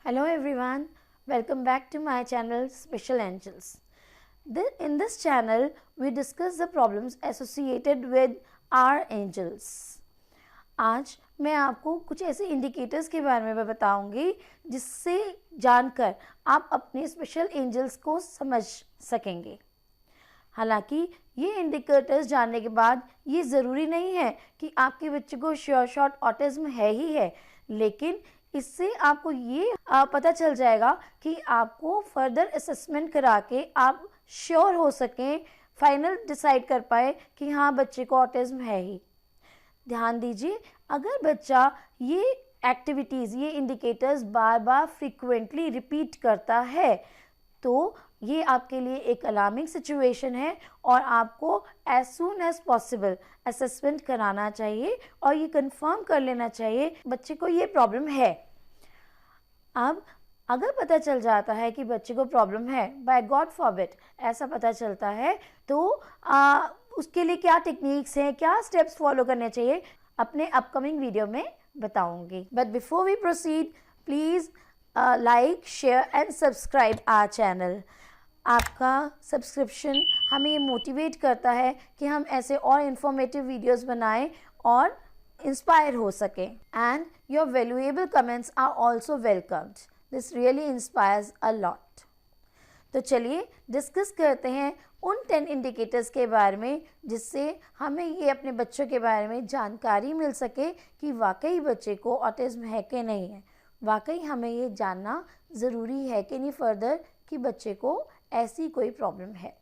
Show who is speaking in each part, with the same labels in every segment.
Speaker 1: Hello everyone, welcome back to my channel Special Angels. In this channel, we discuss the problems associated with our angels. आज मैं आपको कुछ ऐसे indicators के बारे में बताऊंगी जिससे जानकर आप अपने स्पेशल एंजल्स को समझ सकेंगे। हालांकि ये इंडिकेटर्स जानने के बाद ये ज़रूरी नहीं है कि आपके बच्चे को श्योर शॉट ऑटिज्म है ही है, लेकिन इससे आपको ये पता चल जाएगा कि आपको फर्दर असेसमेंट करा के आप श्योर हो सकें, फाइनल डिसाइड कर पाए कि हाँ बच्चे को ऑटिज्म है ही। ध्यान दीजिए, अगर बच्चा ये एक्टिविटीज़, ये इंडिकेटर्स बार बार फ्रीक्वेंटली रिपीट करता है तो ये आपके लिए एक अलार्मिंग सिचुएशन है और आपको as soon as possible assessment कराना चाहिए और ये कंफर्म कर लेना चाहिए बच्चे को ये प्रॉब्लम है। अब अगर पता चल जाता है कि बच्चे को प्रॉब्लम है, बाय गॉड फॉरबिड ऐसा पता चलता है, तो उसके लिए क्या टेक्निक्स हैं, क्या स्टेप्स फॉलो करने चाहिए, अपने अपकमिंग वीडियो में बताऊंगी। But before we proceed, please like, share and subscribe our channel. आपका सब्सक्रिप्शन हमें ये मोटिवेट करता है कि हम ऐसे और इन्फॉर्मेटिव वीडियोस बनाएं और इंस्पायर हो सकें। And your valuable comments are also welcomed. This really inspires a lot. तो चलिए डिस्कस करते हैं उन 10 इंडिकेटर्स के बारे में जिससे हमें ये अपने बच्चों के बारे में जानकारी मिल सके कि वाकई बच्चे को ऑटिज्म है कि नहीं है। वाकई हमें ये जानना ज़रूरी है कि नहीं फर्दर कि बच्चे को ऐसी कोई प्रॉब्लम है।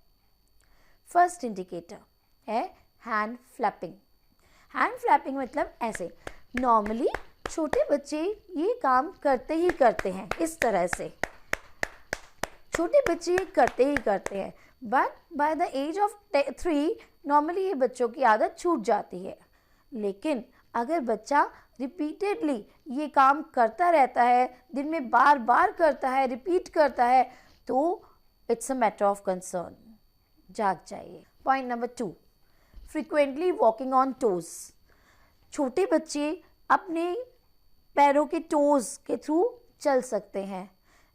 Speaker 1: फर्स्ट इंडिकेटर है हैंड फ्लैपिंग। हैंड फ्लैपिंग मतलब ऐसे, नॉर्मली छोटे बच्चे ये काम करते ही करते हैं, इस तरह से छोटे बच्चे करते ही करते हैं, but by the age of 3 normally ये बच्चों की आदत छूट जाती है। लेकिन अगर बच्चा रिपीटेडली ये काम करता रहता है, दिन में बार बार करता है, रिपीट करता है, तो it's a matter of concern. जाग जाइए। Point number 2, frequently walking on toes. छोटे बच्चे अपने पैरों के टोज के थ्रू चल सकते हैं,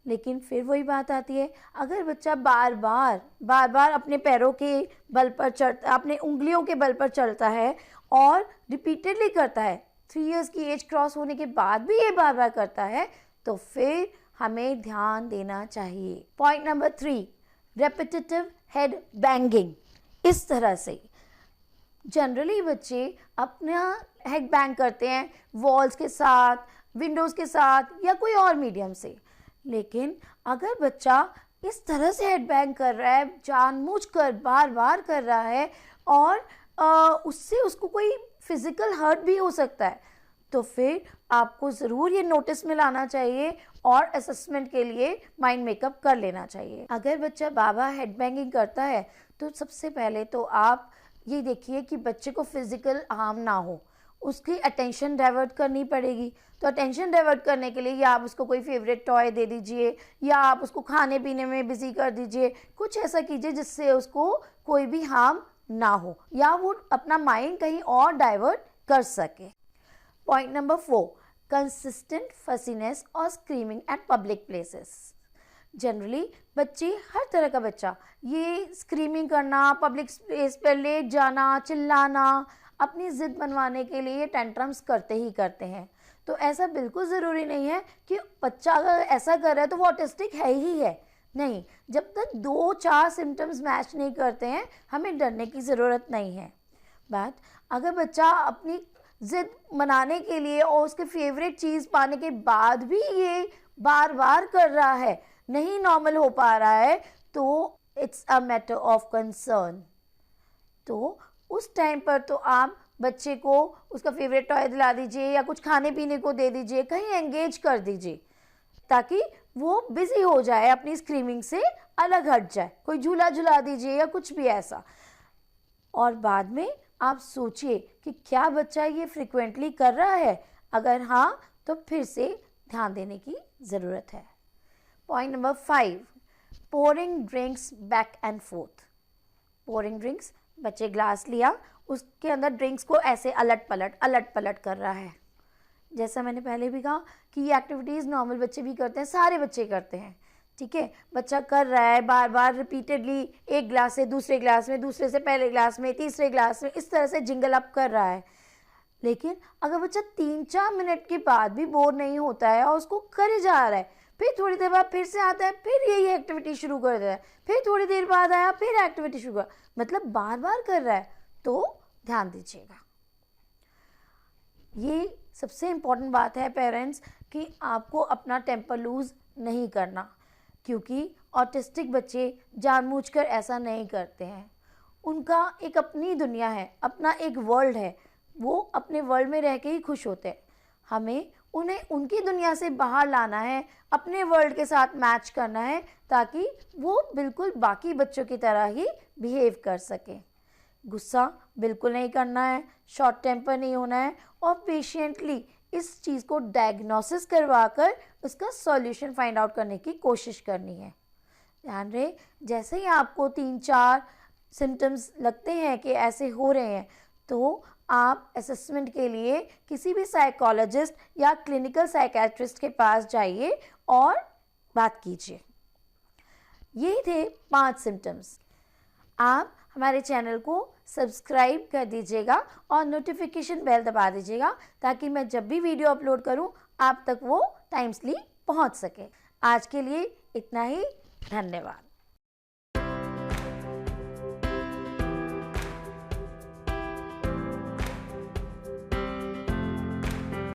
Speaker 1: लेकिन फिर वही बात आती है, अगर बच्चा बार बार अपने पैरों के बल पर चढ़ता, अपने उंगलियों के बल पर चलता है और रिपीटेडली करता है, 3 इयर्स की एज क्रॉस होने के बाद भी ये बार बार करता है, तो फिर हमें ध्यान देना चाहिए। Point number 3, repetitive head banging. इस तरह से जनरली बच्चे अपना हेड बैंग करते हैं वॉल्स के साथ, विंडोज़ के साथ या कोई और मीडियम से, लेकिन अगर बच्चा इस तरह से हेड बैंग कर रहा है, जानबूझकर बार बार कर रहा है और उससे उसको कोई फिज़िकल हर्ट भी हो सकता है, तो फिर आपको ज़रूर ये नोटिस में लाना चाहिए और असेसमेंट के लिए माइंड मेकअप कर लेना चाहिए। अगर बच्चा बार बार हेड बैंगिंग करता है तो सबसे पहले तो आप ये देखिए कि बच्चे को फिज़िकल हार्म ना हो, उसकी अटेंशन डाइवर्ट करनी पड़ेगी। तो अटेंशन डाइवर्ट करने के लिए या आप उसको कोई फेवरेट टॉय दे दीजिए या आप उसको खाने पीने में बिजी कर दीजिए, कुछ ऐसा कीजिए जिससे उसको कोई भी हार्म ना हो या वो अपना माइंड कहीं और डाइवर्ट कर सके। पॉइंट नंबर 4, कंसिस्टेंट फसीनेस और screaming eight public places. Generally बच्चे, हर तरह का बच्चा ये स्क्रीमिंग करना, पब्लिक प्लेस पर लेट जाना, चिल्लाना, अपनी ज़िद बनवाने के लिए टेंट्रम्स करते ही करते हैं। तो ऐसा बिल्कुल ज़रूरी नहीं है कि बच्चा अगर ऐसा कर रहा है तो वो ऑटिस्टिक है ही है। नहीं, जब तक 2-4 सिम्टम्स मैच नहीं करते हैं हमें डरने की ज़रूरत नहीं है। बट अगर बच्चा अपनी ज़िद मनाने के लिए और उसके फेवरेट चीज़ पाने के बाद भी ये बार बार कर रहा है, नहीं नॉर्मल हो पा रहा है, तो it's a matter of concern. तो उस टाइम पर तो आप बच्चे को उसका फेवरेट टॉय दिला दीजिए या कुछ खाने पीने को दे दीजिए, कहीं एंगेज कर दीजिए ताकि वो बिजी हो जाए, अपनी स्क्रीमिंग से अलग हट जाए, कोई झूला झुला दीजिए या कुछ भी ऐसा। और बाद में आप सोचिए कि क्या बच्चा ये फ्रिक्वेंटली कर रहा है, अगर हाँ तो फिर से ध्यान देने की ज़रूरत है। Point number 5, pouring drinks back and fourth. Pouring drinks, बच्चे ग्लास लिया, उसके अंदर ड्रिंक्स को ऐसे अलट पलट कर रहा है, जैसा मैंने पहले भी कहा कि ये एक्टिविटीज़ नॉर्मल बच्चे भी करते हैं, सारे बच्चे करते हैं, ठीक है। बच्चा कर रहा है बार बार रिपीटेडली, एक ग्लास से दूसरे ग्लास में, दूसरे से पहले ग्लास में, तीसरे ग्लास में, इस तरह से जिंगल अप कर रहा है। लेकिन अगर बच्चा 3-4 मिनट के बाद भी बोर नहीं होता है और उसको करे जा रहा है, फिर थोड़ी देर बाद फिर से आता है, फिर यही एक्टिविटी शुरू कर देता है, फिर थोड़ी देर बाद आया, फिर एक्टिविटी शुरू कर, मतलब बार बार कर रहा है, तो ध्यान दीजिएगा। ये सबसे इम्पॉर्टेंट बात है पेरेंट्स कि आपको अपना टेम्पर लूज़ नहीं करना, क्योंकि ऑटिस्टिक बच्चे जानबूझकर ऐसा नहीं करते हैं। उनका एक अपनी दुनिया है, अपना एक वर्ल्ड है, वो अपने वर्ल्ड में रह के ही खुश होते हैं। हमें उन्हें उनकी दुनिया से बाहर लाना है, अपने वर्ल्ड के साथ मैच करना है, ताकि वो बिल्कुल बाकी बच्चों की तरह ही बिहेव कर सकें। गुस्सा बिल्कुल नहीं करना है, शॉर्ट टेम्पर नहीं होना है, और पेशेंटली इस चीज़ को डायग्नोसिस करवा कर उसका सॉल्यूशन फाइंड आउट करने की कोशिश करनी है। ध्यान रहे, जैसे ही आपको 3-4 सिम्टम्स लगते हैं कि ऐसे हो रहे हैं, तो आप असेसमेंट के लिए किसी भी साइकोलॉजिस्ट या क्लिनिकल साइकेट्रिस्ट के पास जाइए और बात कीजिए। ये थे 5 सिम्टम्स। आप हमारे चैनल को सब्सक्राइब कर दीजिएगा और नोटिफिकेशन बेल दबा दीजिएगा, ताकि मैं जब भी वीडियो अपलोड करूं आप तक वो टाइमली पहुंच सके। आज के लिए इतना ही, धन्यवाद।